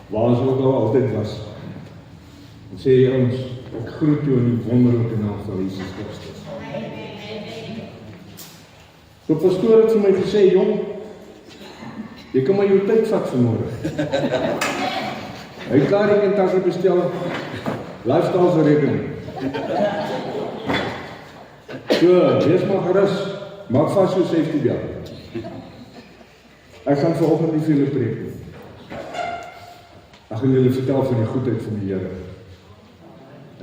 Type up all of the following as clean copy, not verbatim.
waar ons ook al altyd was. En sê jy ons, ek groet jou in die wonderlike naam van Jesus Christus. So pastoor het vir my gesê, jong, jy kan maar jou tyd vat vanmôre. Hy het klaar die kentasse bestel, lifestyle rekening. So, wees maar gerus, maak vas jou safety belt. Ek gaan vanoggend nie vir julle preek nie. Ek gaan julle vertel van die goedheid van die Here.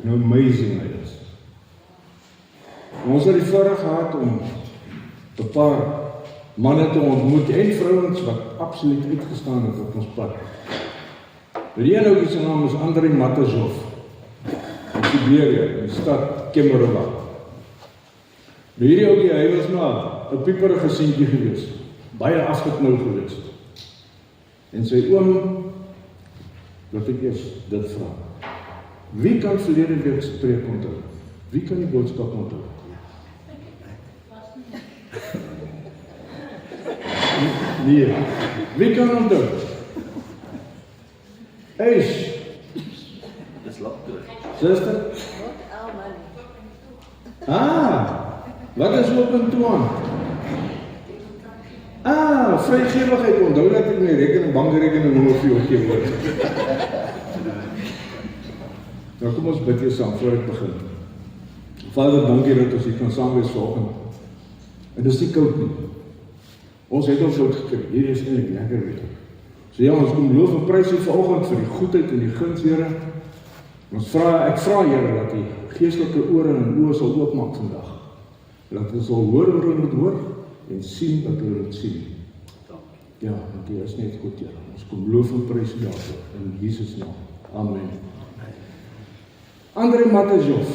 En hoe amazing hy is. En ons het die voorreg gehad om 'n paar manne te ontmoet en vrouens wat absoluut uitgestaan het op ons pad. Die een ouetjie se naam is Andrei Matazov in Siberië, in die stad Kemerovo. Hierdie ouetjie, hy was maar 'n pieperige seentjie gewees, baie afgeknou gewees. En sy oom, laat ek eers dit vra. Wie kan verlede week se preek onthou? Wie kan die boodskap onthou? Nee. Wie kan onthou? Eish. Dis laat terug. Suster? Wat is open toe aan? Vrygewigheid, onthou dat ek my rekening, bankrekening nommer vir jou gee word. Nou kom ons bid hier saam voor ek begin. Vader, dankie dat ons hier kan saam wees vanoggend. En dis nie koud nie. Ons het ons sout gekry. Hier is eintlik lekker weer. So ja, ons kom loof en prys U vanoggend vir die goedheid en die guns, Here. Ek vra Here dat die geestelike ore en oë sal oopmaak vandag. Dat ons sal hoor wat hulle moet hoor en sien wat hulle moet sien. Ja, want U is net goed, Here. Ons kom loof en prys U daarvoor in Jesus naam. Amen. Andrei Matazov,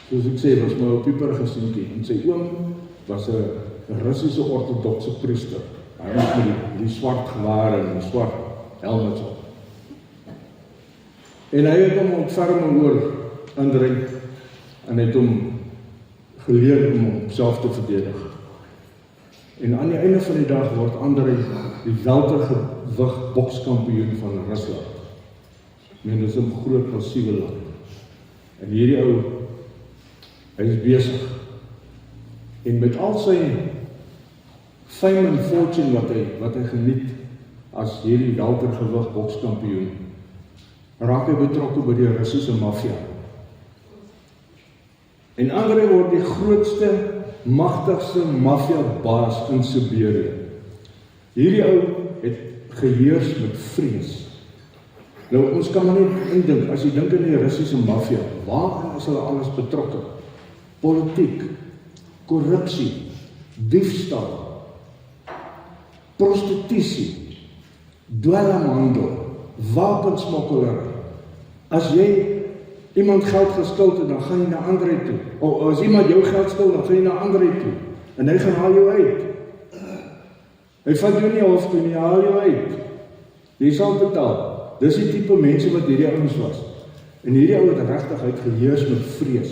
soos ek sê, was maar 'n pieperige seentjie en sy oom was 'n Russiese ortodokse priester. Hy was met die swart gewaar en die swart helmet op. En hy het hom ontferm oor Andrei en het hom geleer om homself te verdedig. En aan die einde van die dag word Andrei die weltergewig bokskampioen van Rusland. Men is 'n groot massiewe land. En hierdie ou, hy is besig. En met al sy fame en fortune wat hy geniet as hierdie weltergewig bokskampioen, raak hy betrokke by die Russiese maffia. En Andrei word die grootste, magtigste maffia-baas in Siberië. Hierdie ou het geheers met vrees. Nou, ons kan maar net indink, as jy dink aan die Russiese maffia, waarin is hulle alles betrokke? Politiek, korrupsie, diefstal, prostitusie, dwelmhandel, wapensmokkelary. As jy iemand geld geskuld het, dan gaan jy na Andrei toe. Of as iemand jou geld skuld, dan gaan jy na Andrei toe. En hy gaan haal jou uit. Hy vat jou nie hof toe nie, hy haal jou uit. Jy sal betaal. Dis die tipe mense wat hierdie ouens was. En hierdie ou het regtig uitgeheers met vrees.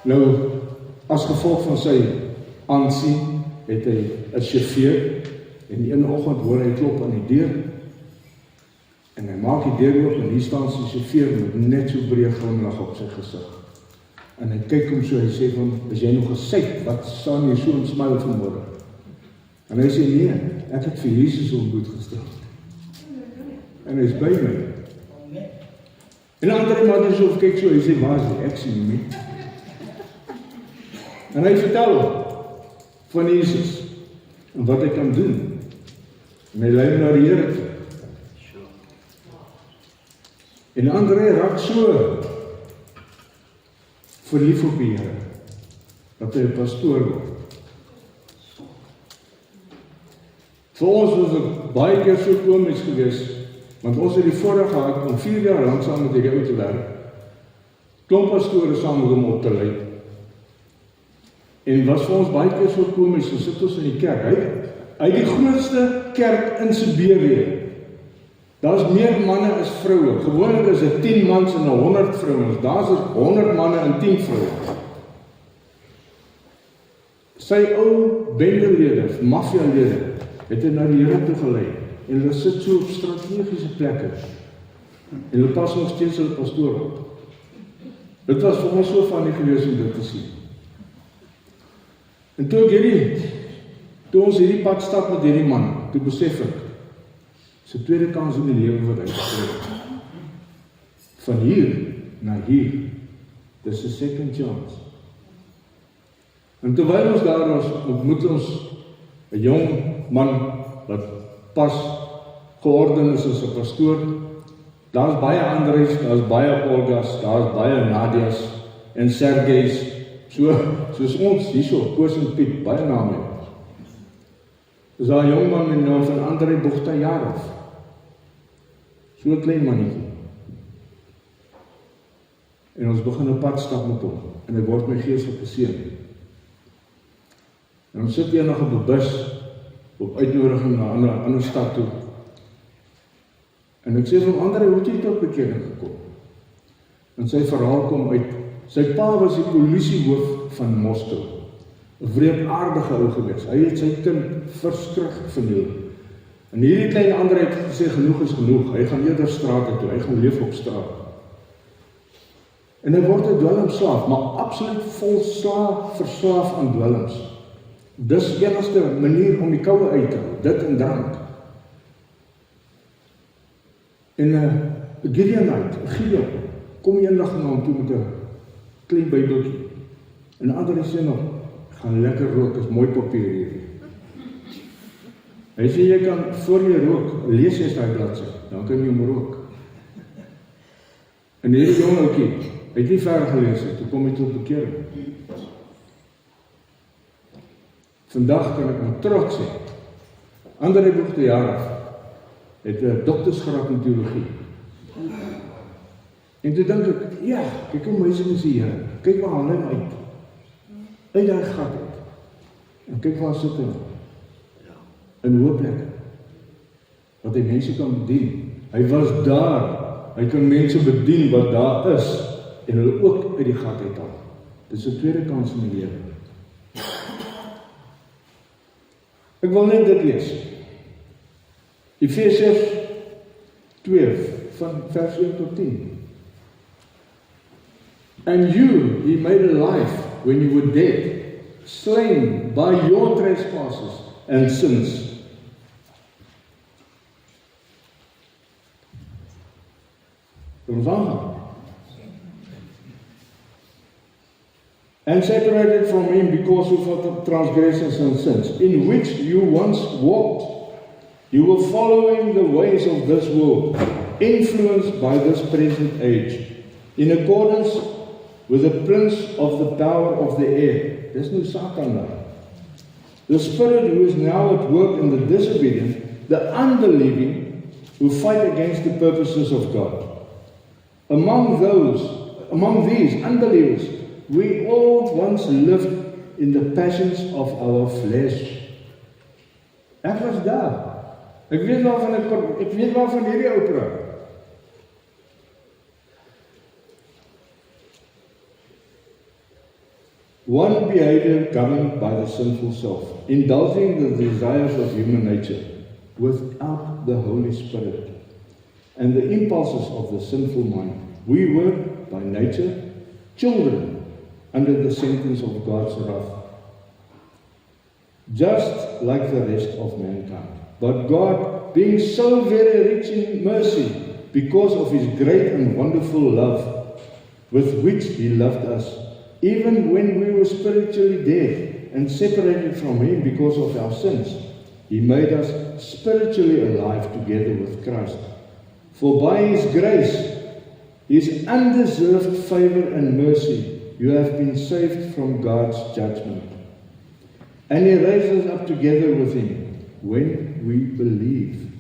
Nou, as gevolg van sy aansien, het hy 'n sjofeur, en een oggend hoor hy klop aan die deur, en hy maak die deur oop, en hier staan sy sjofeur met net so breë glimlag op sy gesig. En hy kyk hom so, hy sê van, is jy nog gesyt? Wat staan jy so en smile vanmôre? En hy sê, nee, ek het vir Jesus ontmoet gister. En hy is by my. En Andrei Matazov kyk so, hy sê, waar is die? Ek sien nie. En hy vertel hom van Jesus, en wat hy kan doen. En hy lei hom na die Here toe. En Andrei raak so verlief op die Here, dat hy 'n pastoor word. Vir ons was dit baie keer so komies geweest, want ons het die voorreg gehad om 4 jaar lank saam met hierdie ou te werk. Klomp pastore saam met hom op te lei. En was vir ons baie keer so komies, so sit ons in die kerk. Hy het die grootste kerk in Siberië. Daar's meer manne as vroue. Gewoonlik is dit 10 mans en 100 vrouens. Daar's 100 manne en 10 vroue. Sy ou bendelede, maffia-lede, het hy na die Here toe gelei. en hulle sit so op strategiese plekke, en hulle pas nog steeds hulle pastoor op. Dit was vir my so funny gewees om dit te sien. En toe ons hierdie pad stap met hierdie man, toe besef ek, sy tweede kans in die lewe wat hy gekry het. Van hier na hier, dis 'n second chance. En terwyl ons daar was, ontmoet ons 'n jong man wat pas georden is as 'n pastoor. Daar's baie Andries, daar's baie Olgas, daar's baie Nadias en Sergeys, soos ons hierso, Koos en Piet, baie name. Dis daar 'n jong man met die naam van Andrei Bogdajarov. So 'n klein mannetjie. En ons begin 'n pad stap met hom, en hy word my geeslik geseën. En ons sit eendag op 'n bus, op uitnodiging na 'n ander stad toe. En ek sê vir hom, Andrei, hoe het jy tot bekering gekom? En sy verhaal kom uit, sy pa was die polisiehoof van Moskou. 'n wreedaardige ou gewees. Hy het sy kind verskrik verniel. En hierdie klein Andrei het gesê, genoeg is genoeg. Hy gaan eerder strate toe, hy gaan leef op straat. En hy word 'n dwelmslaaf, maar absoluut verslaaf aan dwelms. Dis die enigste manier om die koue uit te hou, dit en drank. En Gideon, kom eendag na hom toe met 'n klein Bybeltjie. En Andrei sê nog, gaan lekker rook, is mooi papier hier. Hy sê, jy kan voor jy rook, lees jy daai bladsy, dan kan jy hom rook. En hierdie jong ouetjie, hy het nie ver gelees het, toe kom hy tot bekering. Vandag kan ek maar trots sê, Andrei Bogdajarov het 'n doktorsgraad in teologie. En toe dink ek, ja, kyk hoe mense is die Here, kyk waar haal hy hom uit daai gat uit. En kyk waar sit hy. In hoë plekke. Wat hy mense kan bedien. Hy was daar, hy kan mense bedien wat daar is, en hulle ook uit die gat uit haal. Dis 'n tweede kans in die lewe. Ek wil net dit lees. Efesiërs 2 van vers 1 tot 10. And you he made alive when you were dead, slain by your trespasses and sins. And separated from him because of transgressions and sins, in which you once walked. You were following the ways of this world, influenced by this present age, in accordance with the prince of the power of the air. There's no Satan there. The spirit who is now at work in the disobedient, the unbelieving, who fight against the purposes of God. Among these unbelievers, we all once lived in the passions of our flesh. Ek was daar. Ek weet waarvan hierdie ou praat. One behavior governed by the sinful self, indulging the desires of human nature without the Holy Spirit and the impulses of the sinful mind. We were, by nature, children under the sentence of God's wrath, just like the rest of mankind. But God, being so very rich in mercy, because of His great and wonderful love with which He loved us, even when we were spiritually dead and separated from Him because of our sins, He made us spiritually alive together with Christ. For by His grace, His undeserved favor and mercy, you have been saved from God's judgment. And He raised us up together with Him when we believe,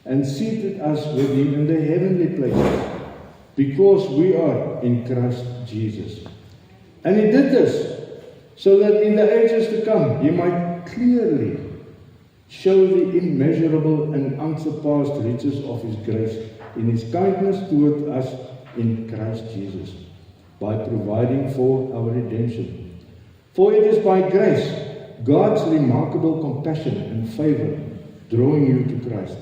and seated us with Him in the heavenly places, because we are in Christ Jesus. And He did this so that in the ages to come He might clearly show the immeasurable and unsurpassed riches of His grace in His kindness toward us in Christ Jesus, by providing for our redemption. For it is by grace, God's remarkable compassion and favor, drawing you to Christ,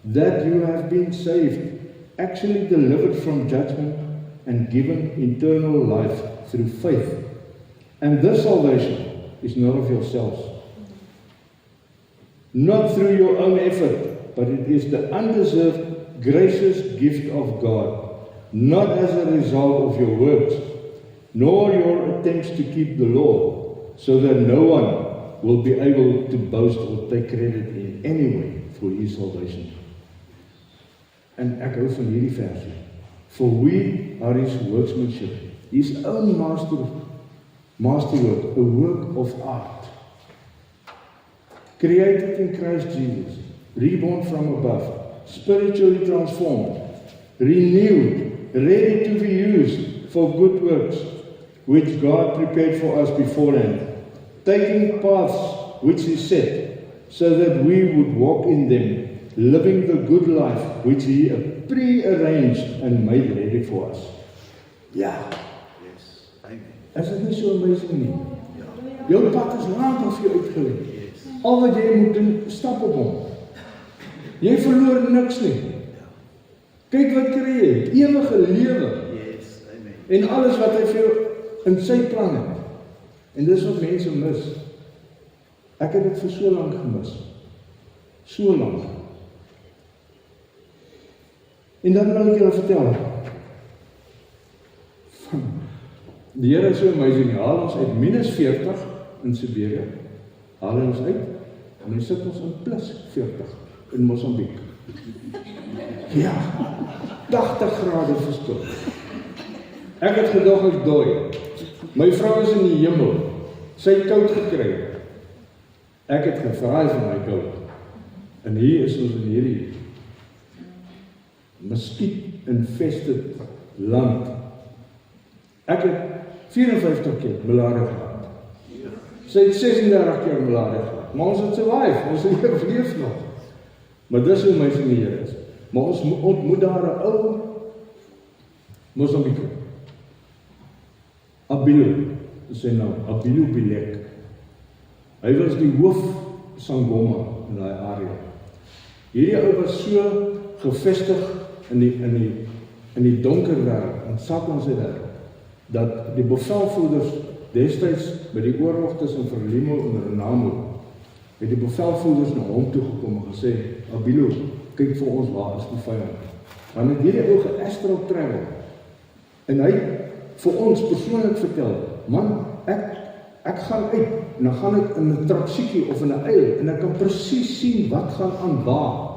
that you have been saved, actually delivered from judgment and given eternal life through faith. And this salvation is not of yourselves, not through your own effort, but it is the undeserved, gracious gift of God, not as a result of your works, nor your attempts to keep the law, so that no one will be able to boast or take credit in any way for his salvation. En ek hou van hierdie versie. For we are his workmanship, his own masterwork, a work of art, created in Christ Jesus, reborn from above, spiritually transformed, renewed, ready to be used for good works, which God prepared for us beforehand, taking paths which he set, so that we would walk in them, living the good life which he pre-arranged and made ready for us. Ja, Yes. Amen. is dit nie so amazing nie? Ja. Jou pad is lank af jou uitgelê. Yes. Al wat jy moet doen, stap op hom. Jy verloor niks nie. Ja. Kyk wat kry jy, ewige lewe. Yes. Amen. En alles wat hy vir jou in sy plan het. En dis wat mense mis. Ek het dit vir so lank gemis. So lank. En dan wil ek julle vertel. Die Here is so amazing. Hy haal ons uit -40 in Siberië. Haal hy ons uit en hy sit ons in +40 in Mosambiek. Ja, 80 grade verskil. Ek het gedog ek dooi. My vrou is in die hemel. Sy het koud gekry. Ek het gevraai vir my koud. En hier is ons in hierdie muskiet-infested land. Ek het 54 keer malaria gehad. Sy het 36 keer malaria gehad. Maar ons het survive, ons het oorleef nog. Maar dis hoe my familie is. Maar ons ontmoet daar 'n ou Mosambiek. Abilo, is sy naam, Abilo Bilek. Hy was die hoof Sangoma in daai area. Hierdie ou was so gevestig in die donker wêreld, in Satan se wêreld, dat die bevelvoerders destyds by die oorlog tussen Frelimo en Renamo, het die bevelvoerders na hom toe gekom en gesê, Abilo, kyk vir ons, waar is die vyand? Dan het hierdie ou ge-astral travel, en hy vir ons persoonlik vertel, man, ek gaan uit, en dan gaan ek in 'n trapsiekie of in 'n eil, en ek kan presies sien wat gaan aan waar.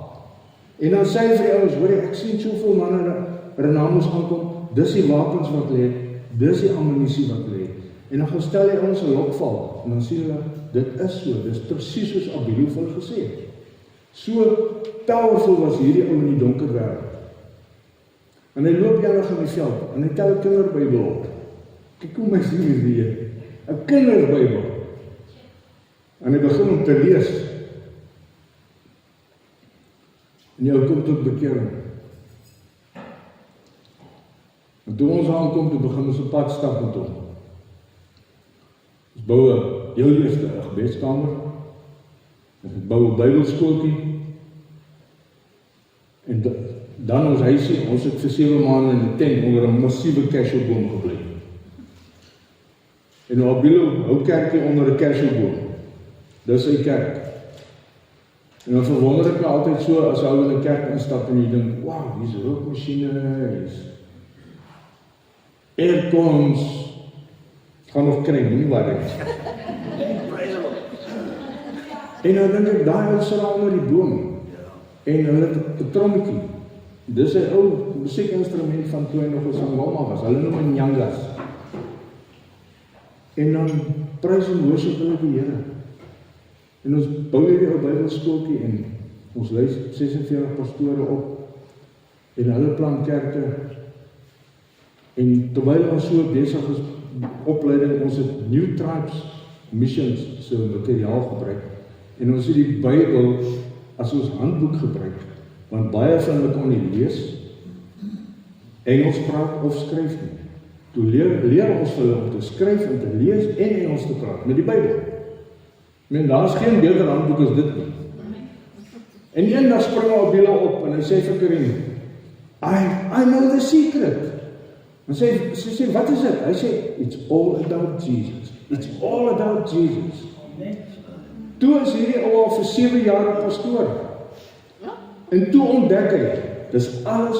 En dan sê hy vir die ouens, hoor jy, ek sien soveel manne Renamos aankom, dis die wapens wat lê, dis die ammunisie wat lê. En dan gaan stel jy ons 'n lokval, en dan sien hulle, dit is so, dis presies soos Abilo vir hulle gesê het. So powerful was hierdie ou in die donker wêreld. En hy loop eendag in die veld, en hy tel 'n kinderbybel op. Kyk hoe my sien hier, 'n kinderbybel. En hy begin om te lees. En jy kom tot bekering. En toe ons aankom, toe begin ons 'n pad stap met hom. Ons bou 'n heel eerste gebedskamer. Ons bou 'n Bybelskooltjie. En dan ons huisie, ons het vir 7 maande in 'n tent onder 'n massiewe cashewboom gebly. En Abilo hou kerkie onder 'n cashewboom. Dis sy kerk. En dan verwonder ek my altyd so, as ou in 'n kerk instap en jy dink, wow, hier's 'n rookmasjiene, hier's aircons, gaan nog kry, nie waar ek. En dan dink ek, daai ou sit daar onder die boom, en hulle het 'n trommetjie. Dis 'n ou musiekinstrument van toe hy nog 'n sangoma was, hulle noem hom nyangas. En dan prys en worship hulle die Here. En ons bou hierdie ou Bybelskooltjie en ons lei 46 pastore op en hulle plant kerke. En terwyl ons so besig is opleiding, ons het New Tribes Missions so materiaal gebruik en ons het die Bybel as ons handboek gebruik, want baie van hulle kon nie lees, Engels praat of skryf nie. Toe leer ons vir hulle om te skryf en te lees en Engels te praat met die Bybel. Daar is geen beter handboek as dit nie. En eendag spring Abila op en hy sê vir Karim, I know the secret. En sy sê, wat is dit? Hy sê, it's all about Jesus. It's all about Jesus. Toe is hierdie ou al vir 7 jaar 'n pastoor. En toe ontdek hy, dis alles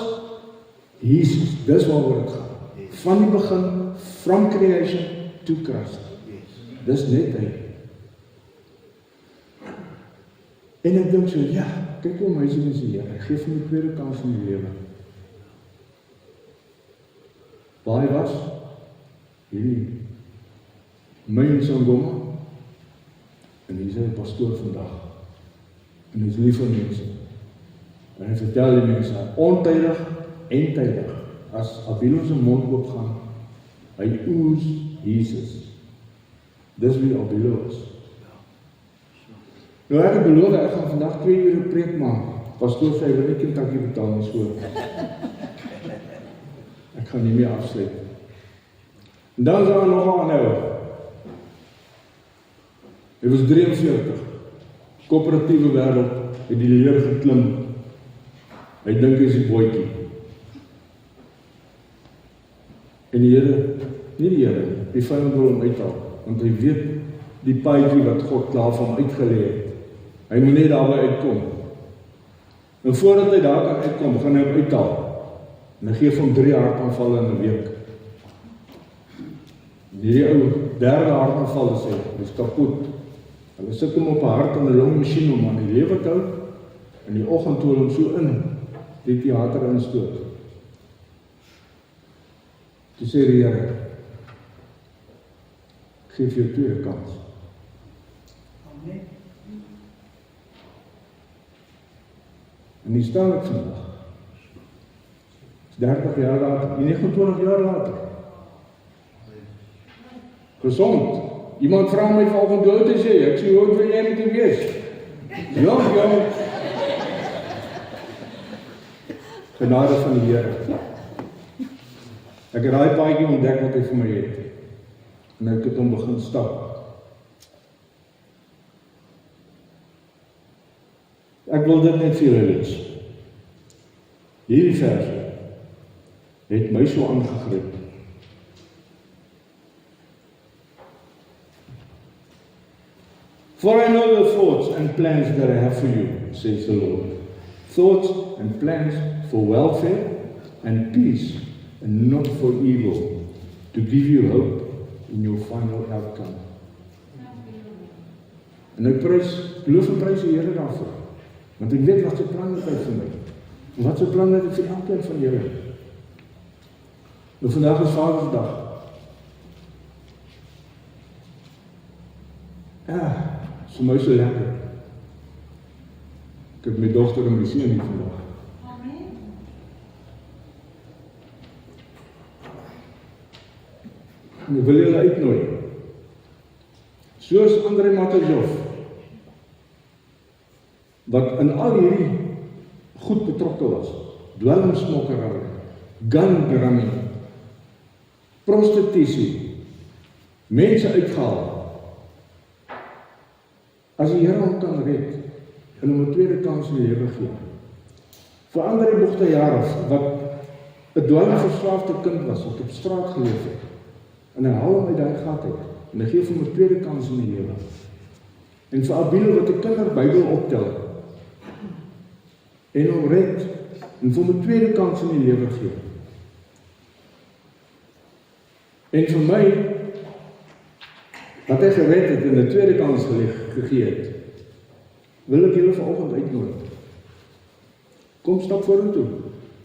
Jesus, dis waaroor dit gaan. Van die begin, from creation to Christ. Dis net hy. En ek dink so, ja, kyk hoe amazing is die Here. Hy gee vir my 'n tweede kans in die lewe. Waar hy was, hierdie myn Sangoma, en hier is hy pastoor vandag. En hy is lief vir mense. En hy vertel die mense, ontydig en tydig, as Abilo se mond oopgaan, hy oes Jesus. Dis wie Abilo is. Nou ek het beloof, ek gaan vandag 2 ure preek maak. Pastoor sê, hy wil nie Kentucky betaal nie, so. Ek gaan nie meer afsluit. En dan is daar nog 'n ander. Hy was 43. Koöperatiewe wêreld het die leer geklim. Hy dink hy is die bootjie. En die Here, nie die Here, die vyand wil hom uithaal, want hy weet die paadjie wat God klaar vir hom uitgelê het. Hy moet net daarby uitkom. En voordat hy daar kan uitkom, gaan hy hom uithaal. En hy gee vir hom 3 hartaanvalle in 'n week. En hierdie ou, 3de hartaanval is hy is kapot. Hulle sit hom op 'n hart- en 'n longmasjien om aan die lewe te hou. In die oggend toe hom so in die teater instoot. Toe sê die Here, geef jou 'n tweede kans. Amen. En hier staan ek vandag. 30 jaar later, 29 jaar later. Gezond. Iemand vra my vanoggend hoe oud is jy? Ek sê, hoe oud wil jy moet wees? Ja. Genade van die Here. Ek het daai paadjie ontdek wat hy vir my het. En ek het hom begin stap. Ek wil dit net vir julle lees. Hierdie verse het my so aangegryp. For I know the thoughts and plans that I have for you, says the Lord. Thoughts and plans for welfare and peace, and not for evil, to give you hope in your final outcome. En ek loof en prys die Here daarvoor. Want ek weet wat sy plan het vir my. En wat sy plan het vir elkeen van julle. Nou vandag is Vadersdag. Ja, vir my so lekker. Ek het my dogter en my seun hier vandag. En ek wil julle uitnooi. Soos André Matajov, wat in al hierdie goed betrokke was. Dwelmsmokkery, gun-running, prostitusie, mense uitgehaal. As die Here hom kan red en hom 'n tweede kans in die lewe gee. Vir André Bogdajarov, wat 'n dwelmverslaafde kind was, wat op straat geleef het, en hy haal hom uit daai gat uit, en hy gee hom 'n tweede kans in die lewe. En vir Abilo wat 'n kinderbybel optel, en hom red, en vir hom 'n tweede kans in die lewe gee. En vir my, wat hy gered het en 'n tweede kans gegee het, wil ek julle vanoggend uitnooi. Kom stap vorentoe.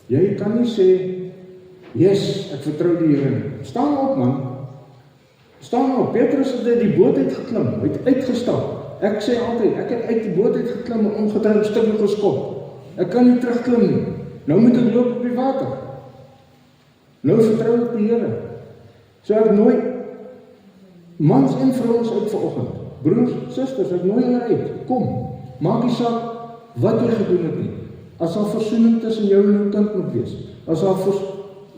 Jy kan nie sê, yes, ek vertrou die Here nie. Staan op man. Staan op. Petrus het uit die boot uitgeklim, hy het uitgestap. Ek sê altyd, ek het uit die boot uitgeklim en omgedraai stukke geskop. Ek kan nie terugklim nie. Nou moet ek loop op die water. Nou vertrou ek die Here. So ek nooi mans en vrouens uit vanoggend. Broers, susters, ek nooi julle uit. Kom, maak nie saak wat jy gedoen het nie. As daar versoening tussen jou en jou kind moet wees. As daar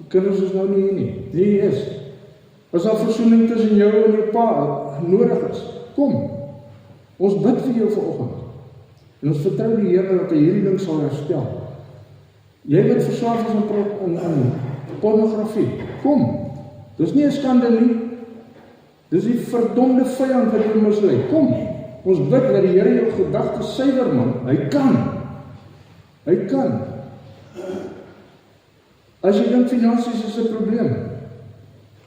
kinders is nou nie hier nie. Nie is. As daar versoening tussen jou en jou pa nodig is. Kom. Ons bid vir jou vanoggend. En ons vertrou die Here dat hy hierdie ding sal herstel. Jy wat verslaaf is aan pornografie, kom. Dis nie 'n skande nie. Dis die verdomde vyand wat jou mislei. Kom, ons bid dat die Here jou gedagtes suiwer, man. Hy kan. Hy kan. As jy dink finansies is 'n probleem,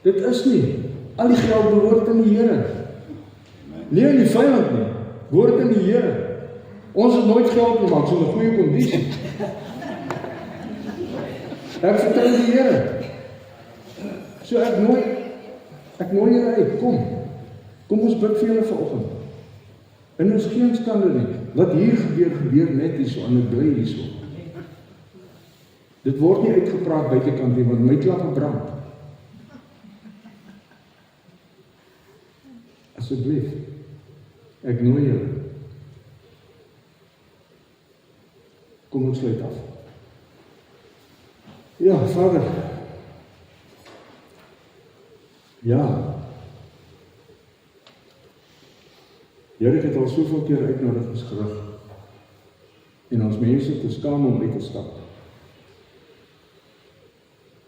dit is nie. Al die geld behoort aan die Here. Nie aan die vyand nie, behoort aan die Here. Ons het nooit geld gemaak, so 'n goeie kondisie. Ek vertrou die Here. So ek nooi julle uit, kom. Kom ons bid vir julle vanoggend. En ons geen skande nie. Wat hier gebeur net hierso, en dit bly hierso. Dit word nie uitgepraat buitekant nie, want my klappe brand. Asseblief, ek nooi julle. Kom ons sluit af. Ja, Vader. Ja. Here, ek het al soveel keer uitnodigings gerig. En ons mense te skaam om uit te stap.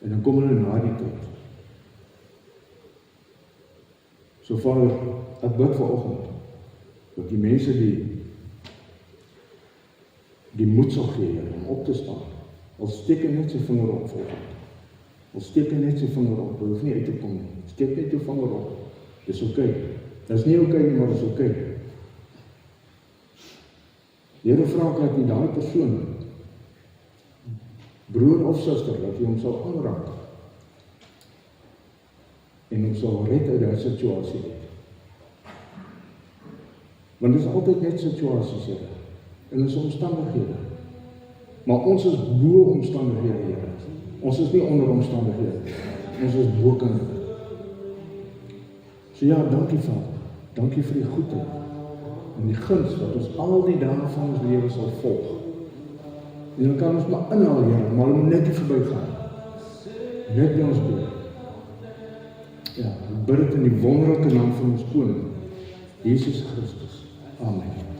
En dan kom hulle na die tyd. So Vader, ek bid vanoggend dat die mense die moed sal gee, Here, om op te staan. Al steek hy net sy vinger op vanoggend. Al steek hy net sy vinger op, hy hoef nie uit te kom nie. Steek net jou vinger op. Dis oké. Dis nie oké nie, maar dis oké. Here, vra ek dat jy daai persoon, broer of suster, dat jy hom sal aanraak en hom sal red uit die situasie. Want dit is altyd net situasies, Here, en dit is omstandighede. Maar ons is bo omstandighede, Here. Ons is nie onder omstandighede. Ons is bo kind. So ja, dankie Vader. Dankie vir die goedheid en die guns wat ons al die dae van ons lewe sal volg. En dan kan ons maar inhaal, Here, maar ons moet net nie verbygaan. Net by ons boer. Ja, ek bid dit in die wonderlike naam van ons koning, Jesus Christus. Amen.